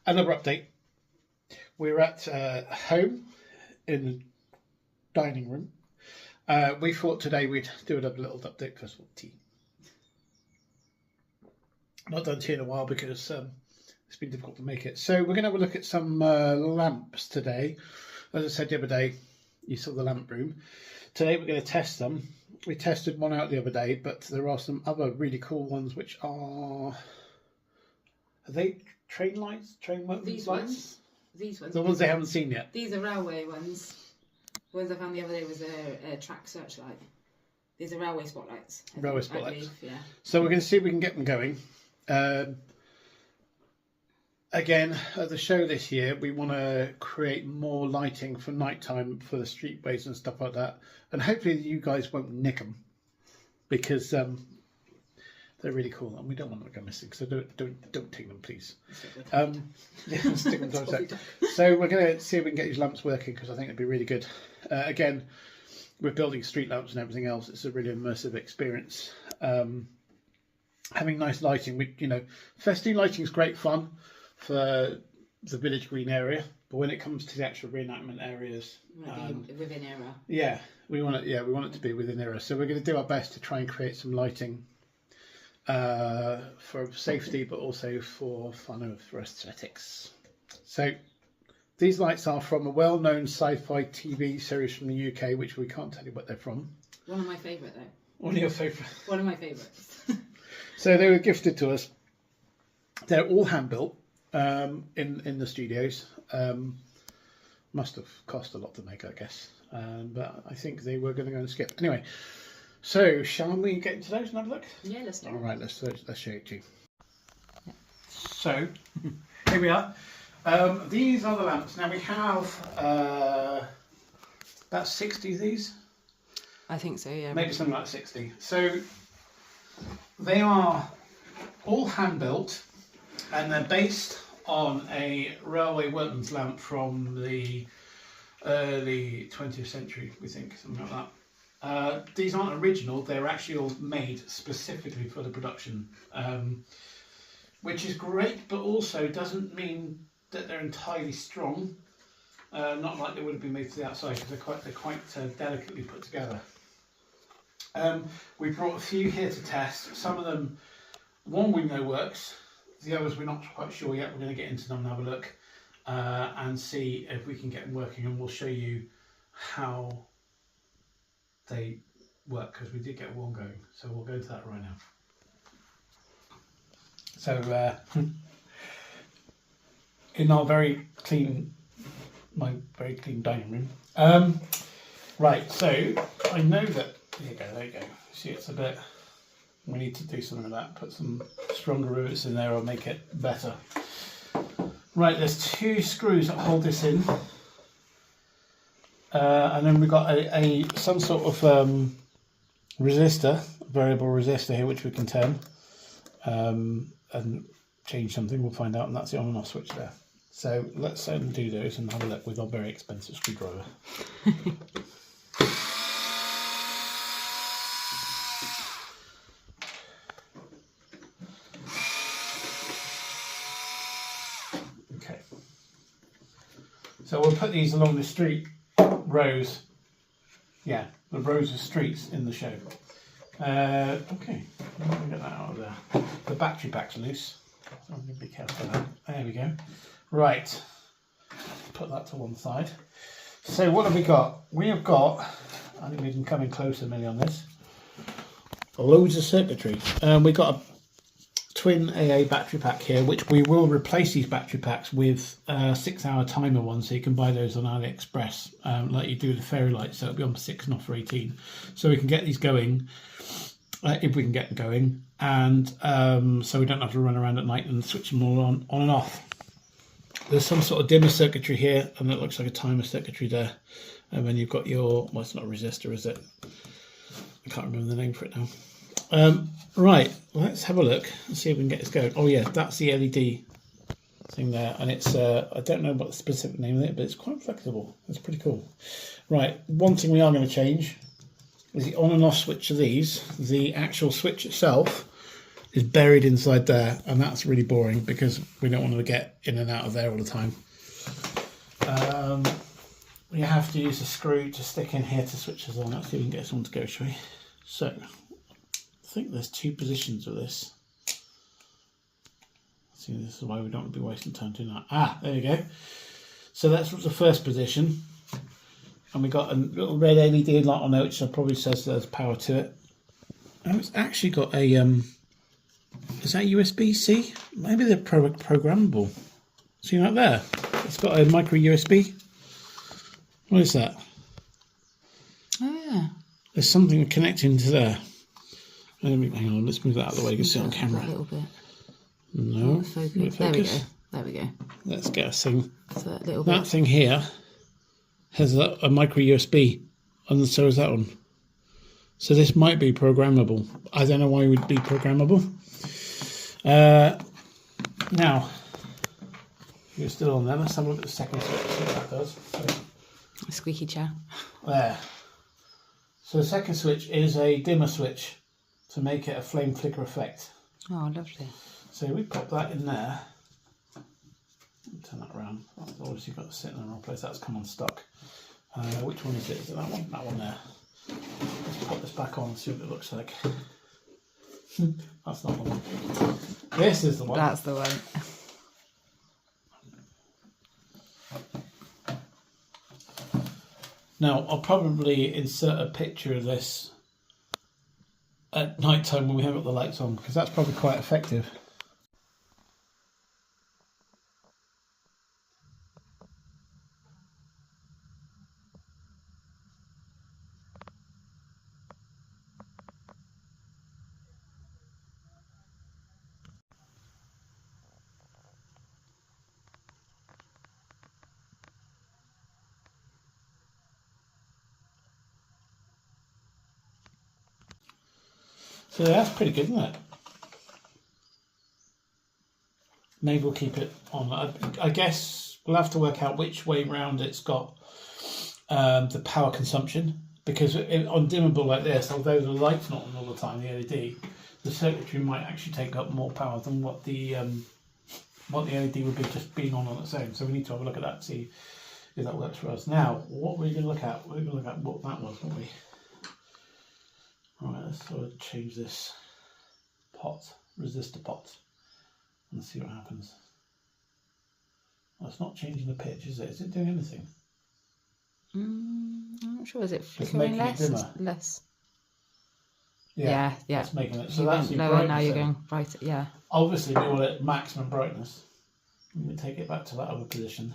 Another update. We're at home in the dining room. We thought today we'd do another little update. First of all, tea. Not done tea in a while because it's been difficult to make it. So we're going to have a look at some lamps today. As I said the other day, you saw the lamp room. Today we're going to test them. We tested one out the other day, but there are some other really cool ones which are they train lights? These lights? ones. These ones. The ones they haven't seen yet. These are railway ones. The ones I found the other day was a track searchlight. These are railway spotlights. Railway spotlights. I believe, yeah. So we're going to see if we can get them going. Again, at the show this year, we want to create more lighting for nighttime for the streetways and stuff like that. And hopefully you guys won't nick them because they're really cool and we don't want them to go missing. So don't take them, please. Yeah, stick them to So we're going to see if we can get these lamps working because I think it'd be really good. Again, we're building street lamps and everything else. It's a really immersive experience. Having nice lighting, festive lighting is great fun for the village green area, but when it comes to the actual reenactment areas, within era. Yeah, we want it to be within era. So we're going to do our best to try and create some lighting for safety, but also for fun and for aesthetics. So these lights are from a well-known sci-fi TV series from the UK, which we can't tell you what they're from. One of my favourite though. One of your favourite. One of my favourites. So they were gifted to us. They're all hand built in the studios. Must have cost a lot to make, I guess. But I think they were going to go and skip. Anyway, so shall we get into those and have a look? Yeah, let's do it. All right, let's show it to you. Yeah. So here we are. These are the lamps. Now we have about 60 of these. I think so, yeah. Maybe something like 60. So they are all hand built and they're based on a railway workman's lamp from the early 20th century, we think, something like that. These aren't original, they're actually all made specifically for the production, which is great, but also doesn't mean that they're entirely strong. Not like they would have been made to the outside, because they're quite delicately put together. We brought a few here to test. Some of them, one we know works, the others we're not quite sure yet. We're going to get into them and have a look and see if we can get them working, and we'll show you how they work because we did get one going. So we'll go into that right now. So in our very clean dining room. Right, so I know that. There you go. See, it's a bit. We need to do something with that. Put some stronger rivets in there, or make it better. Right, there's two screws that hold this in, and then we've got some sort of resistor, variable resistor here, which we can turn and change something. We'll find out, and that's the on and off switch there. So let's undo those and have a look with our very expensive screwdriver. Okay. So we'll put these along the street rows. Yeah, the rows of streets in the show. Okay, let me get that out of there. The battery pack's loose. So I'm going to be careful of that. There we go. Right, put that to one side. So what have we got? We have got, I think we can come in closer maybe on this, loads of circuitry. We've got a twin AA battery pack here, which we will replace these battery packs with 6-hour timer ones, so you can buy those on AliExpress, like you do with the fairy lights, so it'll be on for 6 and off for 18. So we can get these going, if we can get them going, and so we don't have to run around at night and switch them all on and off. There's some sort of dimmer circuitry here, and it looks like a timer circuitry there. And then you've got your, well, it's not a resistor, is it? I can't remember the name for it now. Right, let's have a look and see if we can get this going. Oh yeah, that's the LED thing there, and it's I don't know what the specific name of it, but it's quite flexible. It's pretty cool. Right, one thing we are going to change is the on and off switch of these. The actual switch itself is buried inside there, and that's really boring because we don't want to get in and out of there all the time. You have to use a screw to stick in here to switch this on. Let's see if we can get someone to go, shall we? So, I think there's 2 positions of this. See, this is why we don't want to be wasting time doing that. Ah, there you go. So that's the first position. And we got a little red LED light on there, which probably says there's power to it. And it's actually got a, is that USB-C? Maybe they're programmable. See that there? It's got a micro USB. What is that? Oh, yeah. There's something connecting to there. Hang on, let's move that out of the way. You can see it on camera. A little bit. No. There we go. There we go. Let's get a thing. So that little That bit. thing here has a micro USB, and so is that one. So this might be programmable. I don't know why it would be programmable. Now, you're still on there. Let's have a look at the second switch, see what that does. So, A squeaky chair. there. So the second switch is a dimmer switch to make it a flame flicker effect. Oh, lovely. So we pop that in there. Turn that around. That's obviously got to sit in the wrong place. That's come unstuck. Which one is it? Is it that one? That one there. Let's pop this back on and see what it looks like. That's not the one. This is the one. That's the one. Now, I'll probably insert a picture of this at night time when we haven't got the lights on, because that's probably quite effective. So that's pretty good, isn't it? Maybe we'll keep it on. I guess we'll have to work out which way round it's got the power consumption, because on dimmable like this, although the light's not on all the time, the LED, the circuitry might actually take up more power than what the LED would be just being on its own. So we need to have a look at that, see if that works for us. Now, what we're going to look at, we're going to look at what that was, won't we? Alright, let's sort of change this resistor pot, and see what happens. Well, it's not changing the pitch, is it? Is it doing anything? I'm not sure. Is it It's flickering making it less? dimmer. Less. Yeah, Yeah. it's making it. So You that's went your lower, brightness now you're then. going brighter. Yeah. Obviously, we want it maximum brightness. I'm going to take it back to that other position.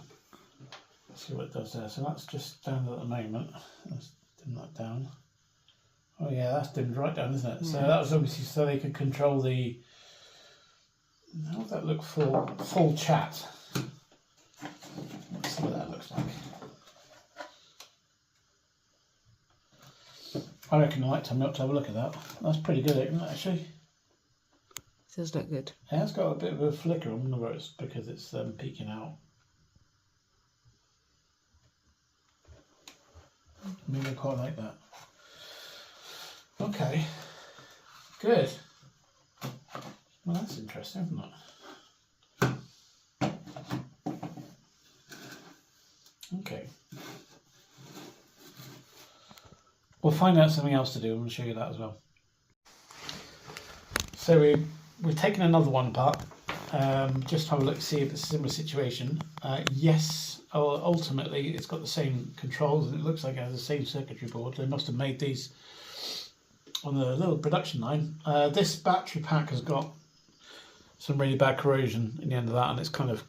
See what it does there. So that's just down at the moment. Let's dim that down. Oh yeah, that's dimmed right down, isn't it? So that was obviously so they could control the. How does that look? Full chat. Let's see what that looks like. I reckon the night time we ought to have a look at that. That's pretty good, isn't it? Actually, It does look good. yeah, it's got a bit of a flicker. I wonder whether it's because it's peeking out. Maybe I quite like that. Okay, good. Well, that's interesting, isn't it? Okay. We'll find out something else to do and we'll show you that as well. So we've taken another one apart, just to have a look to see if it's a similar situation. Yes, ultimately it's got the same controls and it looks like it has the same circuitry board. They must have made these on the little production line. This battery pack has got some really bad corrosion in the end of that, and it's kind of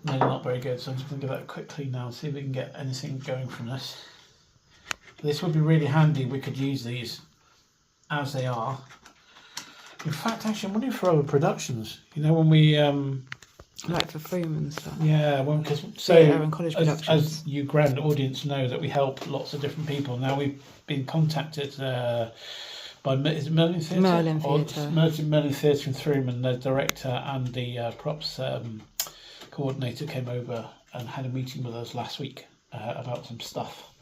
maybe not very good. So I'm just going to give that a quick clean now and see if we can get anything going from this. This would be really handy. We could use these as they are. In fact, actually, I'm wondering for other productions. You know, when we Like for Freeman and stuff. yeah, well, because Theatre and college as productions. you grand audience know that we help lots of different people. Now we've been contacted by is it Merlin Theatre? Merlin Theatre. Merlin Theatre in Freeman. The director and the props coordinator came over and had a meeting with us last week about some stuff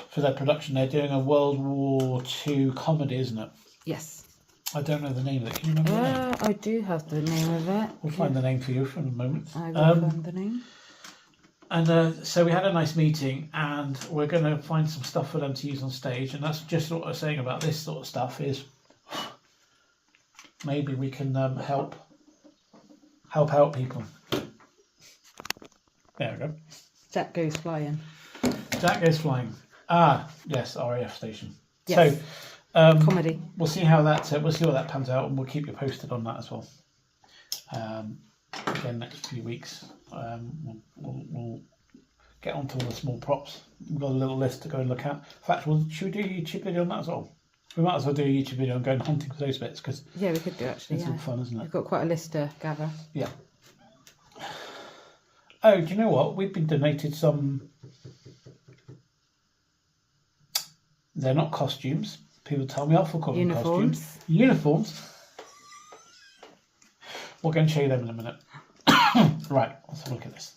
for their production. They're doing a World War II comedy, isn't it? Yes. I don't know the name of it. Can you remember the name? I do have the name of it. We'll find the name for you for a moment. I will find the name. And so we had a nice meeting, and we're going to find some stuff for them to use on stage. And that's just what I was saying about this sort of stuff is maybe we can help out people. There we go. Jack goes flying. Jack goes flying. Ah, yes, RAF station. Yes. So Comedy. we'll see how that we'll see what that pans out, and we'll keep you posted on that as well. Again, next few weeks, we'll get onto all the small props. We've got a little list to go and look at. In fact, should we do a YouTube video on that as well? We might as well do a YouTube video on going hunting for those bits because Yeah, we could do actually. it's Yeah. all fun, isn't it? We've got quite a list to gather. Yeah. Oh, do you know what? We've been donated some. They're not costumes. People tell me off for calling them Uniforms. costumes. Uniforms. We're going to show you them in a minute. Right, let's have a look at this.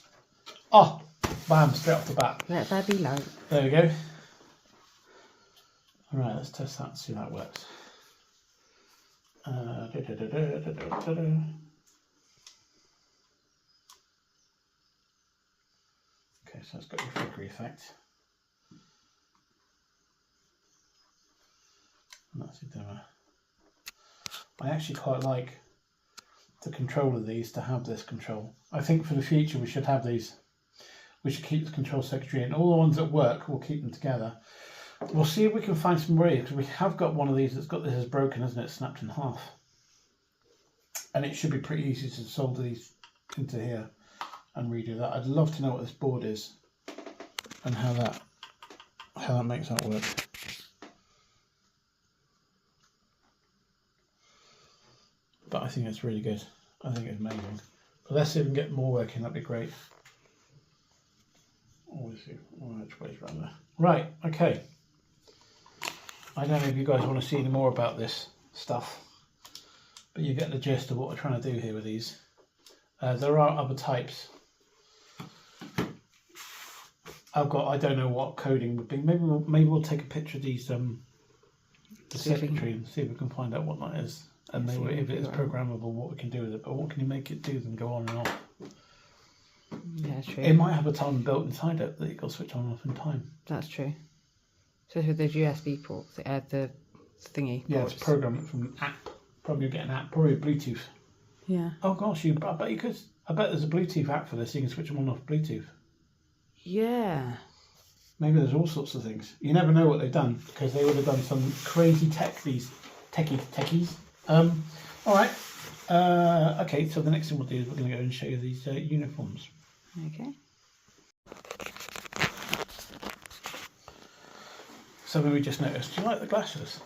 Oh, bam, straight off the bat. Let there be light. There we go. All right, let's test that and see how that works. Okay, so it's got your flickering effect. And that's a demo. I actually quite like the control of these to have this control. I think for the future we should have these. We should keep the control circuitry in. All the ones that work, we'll keep them together. We'll see if we can find some ways, because we have got one of these that's got this as broken, isn't it? Snapped in half. And it should be pretty easy to solder these into here and redo that. I'd love to know what this board is and how that makes that work. But I think it's really good. I think it's amazing. But let's see if we can get more working, that'd be great. Always see which way's around there. Right, okay. I don't know if you guys want to see any more about this stuff, but you get the gist of what we're trying to do here with these. There are other types. I don't know what coding would be. Maybe we'll take a picture of these the circuitry and see if we can find out what that is. And maybe if it is programmable, what we can do with it. But what can you make it do and go on and off? Yeah, true. It might have a timer built inside it that you can switch on and off in time. That's true. So with those USB ports, they add the thingy. Yeah, ports. it's programmed from an app. Probably get an app, probably Bluetooth. Yeah. Oh gosh, I bet you could. I bet there's a Bluetooth app for this. You can switch them on and off Bluetooth. Yeah. Maybe there's all sorts of things. You never know what they've done because they would have done some crazy tech. These techies. All right. Okay. So the next thing we'll do is we're going to go and show you these uniforms. Okay. Something we just noticed. Do you like the glasses?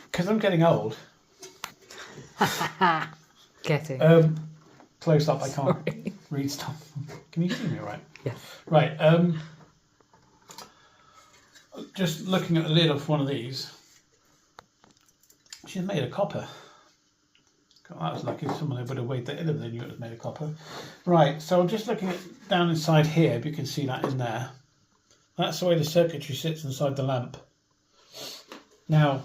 Because I'm getting old. Getting. Close up, I can't Sorry. read stuff. Can you see me all right? Yes. Right. Just looking at the lid of one of these. She's made of copper. God, that was lucky. Someone would have weighed that in if they knew it was made of copper. Right. So I'm just looking at down inside here. If you can see that in there. That's the way the circuitry sits inside the lamp. Now,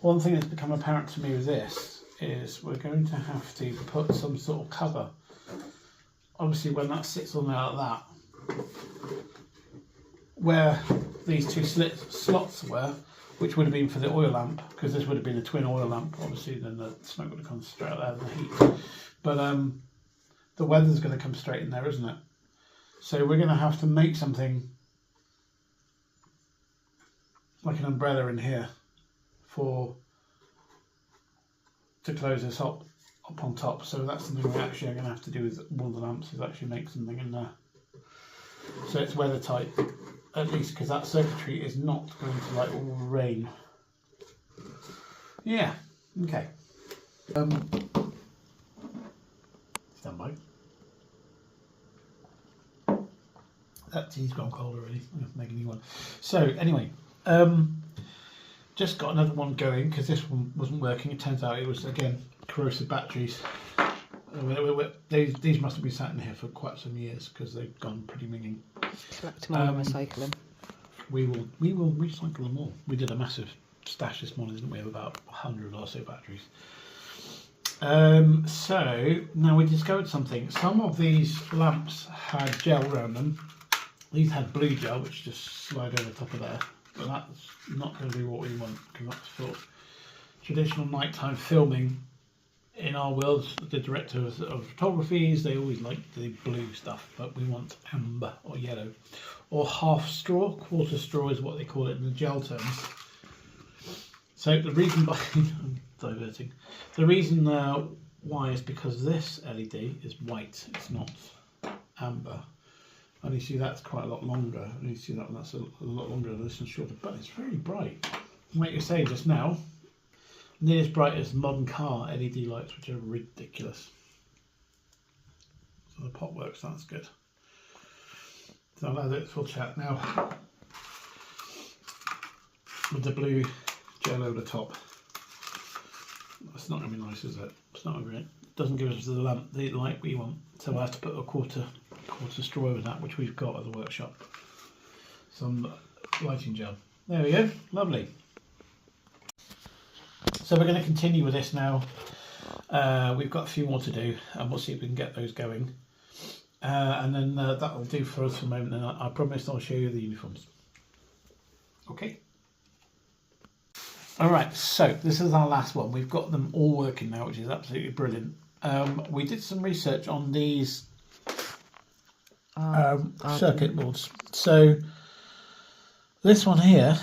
one thing that's become apparent to me with this is we're going to have to put some sort of cover. Obviously, when that sits on there like that, where these two slots were, which would have been for the oil lamp, because this would have been a twin oil lamp, obviously, then the smoke would have come straight out there in the heat. But the weather's going to come straight in there, isn't it? So we're going to have to make something like an umbrella in here to close this up on top. So that's something we actually are going to have to do with one of the lamps, is actually make something in there. So it's weather tight, at least, because that circuitry is not going to like all rain. Yeah, okay. Stand by. That tea's gone cold already. I'm going to make a new one. So anyway, just got another one going because this one wasn't working. It turns out it was, again, corrosive batteries. These must have been sat in here for quite some years because they've gone pretty minging. Collect them all and recycle them. We will recycle them all. We did a massive stashed this morning, didn't we? Have about 100 or so batteries. So now we discovered something. Some of these lamps had gel around them. These had blue gel, which just slide over the top of there. But that's not going to be what we want, because that's for traditional nighttime filming. In our worlds, the directors of photographies, they always like the blue stuff, but we want amber or yellow, or half straw. Quarter straw is what they call it in the gel terms. So the reason I'm diverting. The reason why is because this LED is white. It's not amber. And you see that's quite a lot longer. And you see that's a lot longer than this one's shorter, but it's very bright. Like you say just now, near as bright as modern car LED lights, which are ridiculous. So the pot works, that's good. So I'll add it full chat now. With the blue gel over the top. That's not going to be nice, is it? It's not going to be, it doesn't give us the light we want. So I have to put a quarter straw over that, which we've got at the workshop. Some lighting gel. There we go, lovely. So we're going to continue with this now. We've got a few more to do, and we'll see if we can get those going. And then that will do for us for the moment, and I promise I'll show you the uniforms. Okay. Alright, so this is our last one. We've got them all working now, which is absolutely brilliant. We did some research on these circuit boards. So this one here,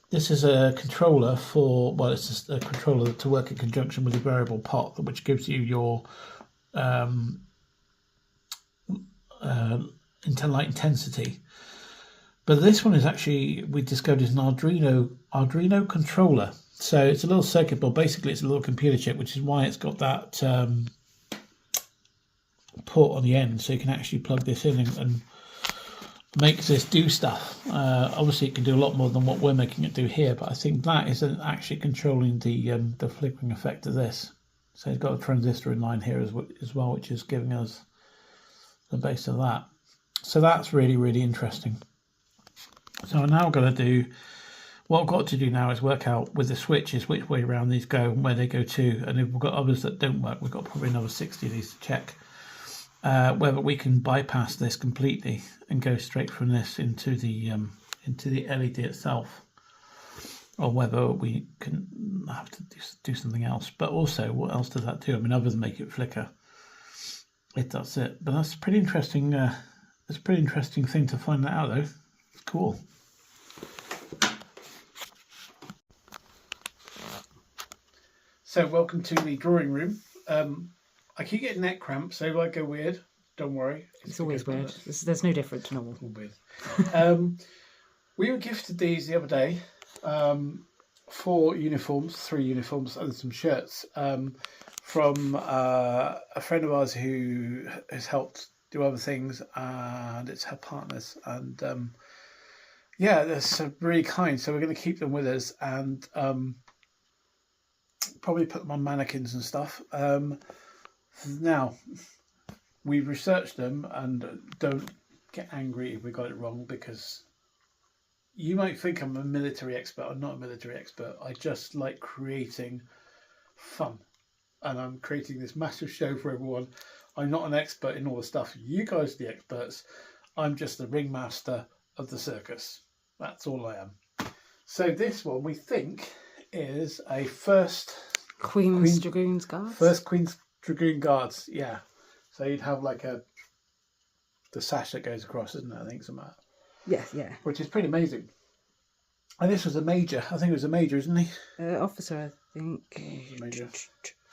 this is a controller for, well, it's just a controller to work in conjunction with a variable pot, which gives you your light intensity. But this one is actually, we discovered, is an Arduino controller. So it's a little circuit board. Basically, it's a little computer chip, which is why it's got that port on the end, so you can actually plug this in and make this do stuff. Obviously, it can do a lot more than what we're making it do here, but I think that is actually controlling the flickering effect of this. So it's got a transistor in line here as well, which is giving us the base of that. So that's really, really interesting. So I'm now going to do, what I've got to do now is work out with the switches which way around these go and where they go to. And if we've got others that don't work, we've got probably another 60 of these to check. Whether we can bypass this completely and go straight from this into the LED itself, or whether we can have to do something else. But also, what else does that do? I mean, other than make it flicker, it does it. But that's pretty interesting. It's a pretty interesting thing to find that out, though. It's cool. So, welcome to the drawing room. I keep getting neck cramps, so if I go weird, don't worry. It's always weird. There's no different to normal. Weird. We were gifted these the other day, 4 uniforms, 3 uniforms, and some shirts from a friend of ours who has helped do other things, and it's her partners. And yeah, they're so really kind. So we're going to keep them with us and probably put them on mannequins and stuff. Now, we've researched them, and don't get angry if we got it wrong, because you might think I'm a military expert. I'm not a military expert. I just like creating fun, and I'm creating this massive show for everyone. I'm not an expert in all the stuff. You guys are the experts. I'm just the ringmaster of the circus. That's all I am. So this one we think is a First Queen's Dragoons Guards. First Queen's Dragoon Guards, yeah. So you'd have like the sash that goes across, isn't it? I think something like that. Yes, yeah. Which is pretty amazing. And this was a major. I think it was a major, isn't he? Officer, I think. It was a major.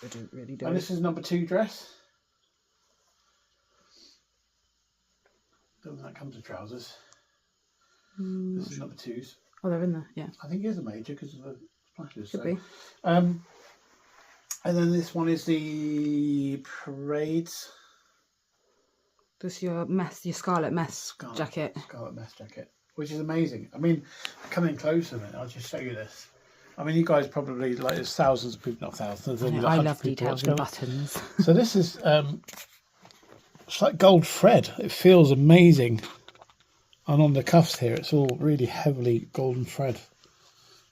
I don't really know. And this is number 2 dress. Don't think that comes with trousers. This is number 2s. Oh, they're in there, yeah. I think it is a major because of the splashes. Could be. And then this one is the parades. This is your Scarlet Mess jacket. Scarlet Mess jacket, which is amazing. I mean, come in close a minute. I'll just show you this. I mean, you guys probably, like, there's thousands of people, not thousands. I love details and buttons. So this is, it's like gold thread. It feels amazing. And on the cuffs here, it's all really heavily golden thread.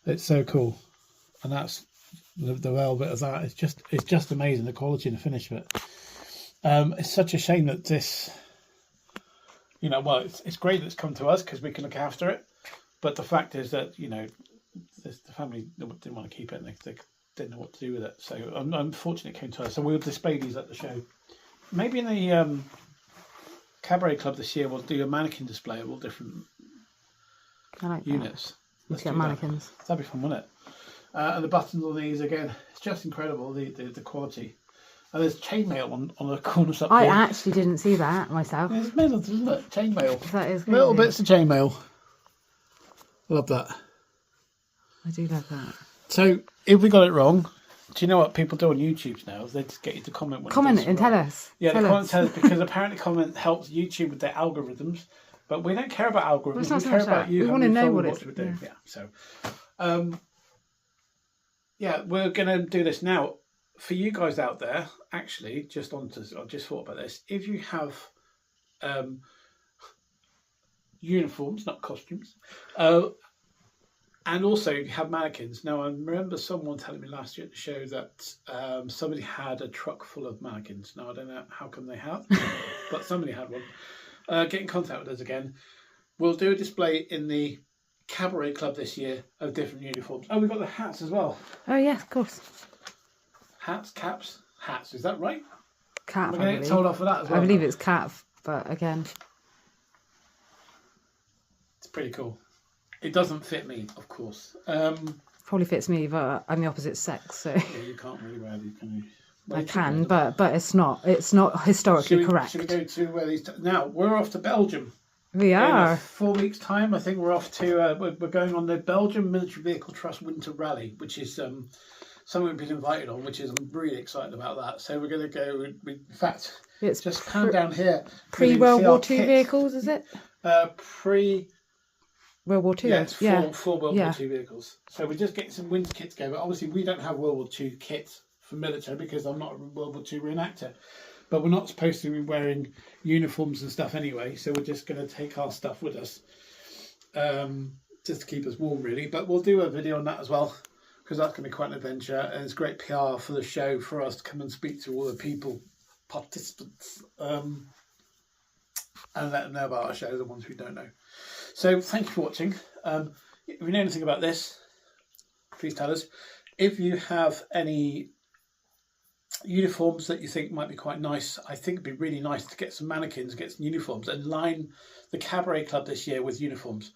It's so cool. and that's the velvet of that. It's just amazing, the quality and the finish of it. It's such a shame that this, well, it's great that it's come to us because we can look after it, but the fact is that the family didn't want to keep it and they didn't know what to do with it. So unfortunately, it came to us. So we'll display these at the show. Maybe in the Cabaret Club this year, we'll do a mannequin display of all different units. Let's get mannequins. That'd be fun, wouldn't it? And the buttons on these, again, it's just incredible, the quality. And there's chainmail on the corners up I here. actually didn't see that myself. There's chainmail. That is Little crazy. bits of chainmail. Love that. I do love that. So, if we got it wrong, do you know what people do on YouTube now? They just get you to comment. Comment and tell us. Yeah, the comment tell us because apparently comment helps YouTube with their algorithms. But we don't care about algorithms. Well, we care about you. We want to know what we're doing. Yeah. So, we're going to do this now. For you guys out there, actually, I just thought about this. If you have uniforms, not costumes, and also you have mannequins. Now, I remember someone telling me last year at the show that somebody had a truck full of mannequins. Now, I don't know how come they have, but somebody had one. Get in contact with us again. We'll do a display in the Cabaret Club this year of different uniforms. Oh, we've got the hats as well. Oh, yeah, of course. Hats, caps, hats. Is that right? Cap, We're going to get told off for that as well. I believe it's cap, but again. It's pretty cool. It doesn't fit me, of course. Probably fits me, but I'm the opposite sex, so. Yeah, you can't really wear these, can you? Well, I can, but it's not historically correct. Should we go to where these... Now, we're off to Belgium. We In are. 4 weeks' time, I think we're off to... we're going on the Belgium Military Vehicle Trust Winter Rally, which is something we've been invited on, which is... I'm really excited about that. So we're going to go... In fact, It's just pan down here. Pre-World War II vehicles, is it? World War II. Yeah, four World War II vehicles. So we're just getting some winter kits going. But obviously, we don't have World War II kits for military because I'm not a World War II reenactor. But we're not supposed to be wearing uniforms and stuff anyway. So we're just going to take our stuff with us, just to keep us warm, really. But we'll do a video on that as well because that's going to be quite an adventure. And it's great PR for the show for us to come and speak to all the people, participants, and let them know about our show, the ones who don't know. So thank you for watching. If you know anything about this, please tell us. If you have any uniforms that you think might be quite nice, I think it'd be really nice to get some mannequins, get some uniforms, and line the Cabaret Club this year with uniforms.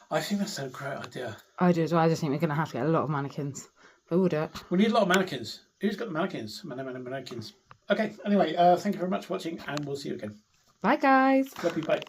I think that's a great idea. I do as well. I just think we're going to have to get a lot of mannequins. But we'll do it. We need a lot of mannequins. Who's got the mannequins? Mannequins. Okay, anyway, thank you very much for watching, and we'll see you again. Bye, guys. Love you, bye.